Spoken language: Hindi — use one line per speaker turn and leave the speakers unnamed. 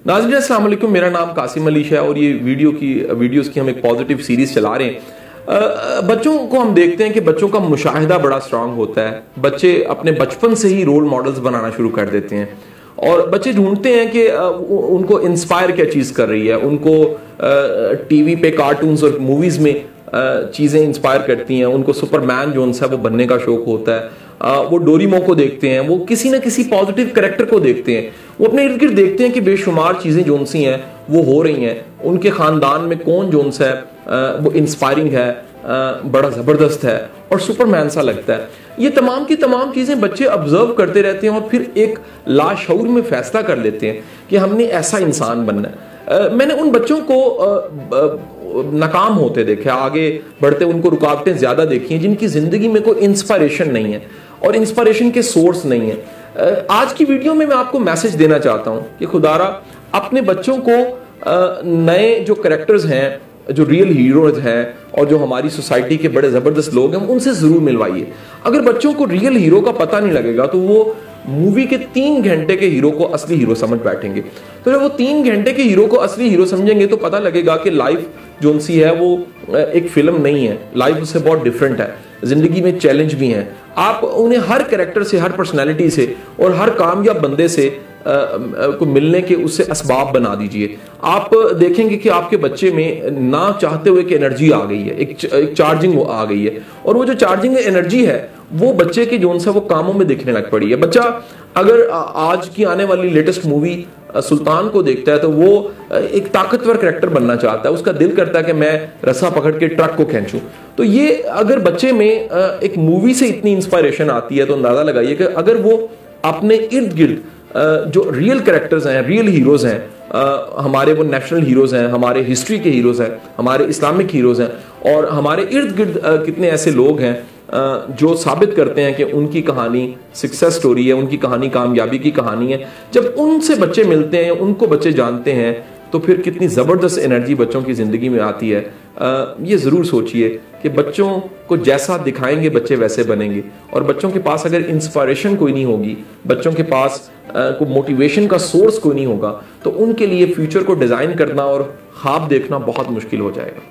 नाज़रीन अस्सलाम वालेकुम, मेरा नाम कासिम अली है और ये वीडियोस की हम एक पॉजिटिव सीरीज चला रहे हैं। बच्चों को हम देखते हैं कि बच्चों का मुशाहिदा बड़ा स्ट्रांग होता है। बच्चे अपने बचपन से ही रोल मॉडल्स बनाना शुरू कर देते हैं और बच्चे ढूंढते हैं कि उनको इंस्पायर क्या चीज़ कर रही है। उनको टीवी पे कार्टून्स और मूवीज़ में चीज़ें इंस्पायर करती हैं। उनको सुपरमैन जो है वो बनने का शौक होता है। वो डोरेमोन को देखते हैं, वो किसी ना किसी पॉजिटिव कैरेक्टर को देखते हैं। वो अपने इर्द गिर्द देखते हैं कि बेशुमार चीज़ें जोन सी हैं वो हो रही हैं। उनके ख़ानदान में कौन जोन सा है वो इंस्पायरिंग है, बड़ा ज़बरदस्त है और सुपरमैन सा लगता है। ये तमाम की तमाम चीज़ें बच्चे ऑब्जर्व करते रहते हैं और फिर एक लाशऊर में फैसला कर लेते हैं कि हमने ऐसा इंसान बनना है। मैंने उन बच्चों को नाकाम होते देखे, आगे बढ़ते उनको रुकावटें ज़्यादा देखी हैं जिनकी ज़िंदगी में कोई इंस्पायरेशन नहीं है और इंस्पायरेशन के सोर्स नहीं है। आज की वीडियो में मैं आपको मैसेज देना चाहता हूं कि खुदारा अपने बच्चों को नए जो कैरेक्टर्स हैं, जो रियल हीरोज हैं और जो हमारी सोसाइटी के बड़े ज़बरदस्त लोग हैं उनसे ज़रूर मिलवाइए। अगर बच्चों को रियल हीरो का पता नहीं लगेगा तो वो मूवी के 3 घंटे के हीरो को असली हीरो समझ बैठेंगे। तो जब वो 3 घंटे के हीरो को असली हीरो समझेंगे तो पता लगेगा कि लाइफ जोन सी है वो एक फिल्म नहीं है, लाइफ उससे बहुत डिफरेंट है। जिंदगी में चैलेंज भी हैं। आप उन्हें हर कैरेक्टर से, हर पर्सनैलिटी से और हर कामयाब बंदे से को मिलने के उससे असबाब बना दीजिए। आप देखेंगे कि आपके बच्चे में ना चाहते हुए कि एनर्जी आ गई है, एक चार्जिंग आ गई है और वो जो चार्जिंग एनर्जी है वो बच्चे की जोन सा वो कामों में दिखने लग पड़ी है। बच्चा अगर आज की आने वाली लेटेस्ट मूवी सुल्तान को देखता है तो वो एक ताकतवर कैरेक्टर बनना चाहता है। उसका दिल करता है कि मैं रस्सा पकड़ के ट्रक को खींचूं। तो ये अगर बच्चे में एक मूवी से इतनी इंस्पायरेशन आती है तो अंदाजा लगाइए कि अगर वो अपने इर्द गिर्द जो रियल कैरेक्टर्स हैं, रियल हीरोज हैं, हमारे वो नेशनल हीरोज हैं, हमारे हिस्ट्री के हीरोज हैं, हमारे इस्लामिक हीरोज हैं और हमारे इर्द गिर्द कितने ऐसे लोग हैं जो साबित करते हैं कि उनकी कहानी सक्सेस स्टोरी है, उनकी कहानी कामयाबी की कहानी है। जब उनसे बच्चे मिलते हैं, उनको बच्चे जानते हैं तो फिर कितनी ज़बरदस्त एनर्जी बच्चों की ज़िंदगी में आती है। ये ज़रूर सोचिए कि बच्चों को जैसा दिखाएंगे बच्चे वैसे बनेंगे और बच्चों के पास अगर इंस्पायरेशन कोई नहीं होगी, बच्चों के पास कोई मोटिवेशन का सोर्स कोई नहीं होगा तो उनके लिए फ्यूचर को डिज़ाइन करना और ख्वाब देखना बहुत मुश्किल हो जाएगा।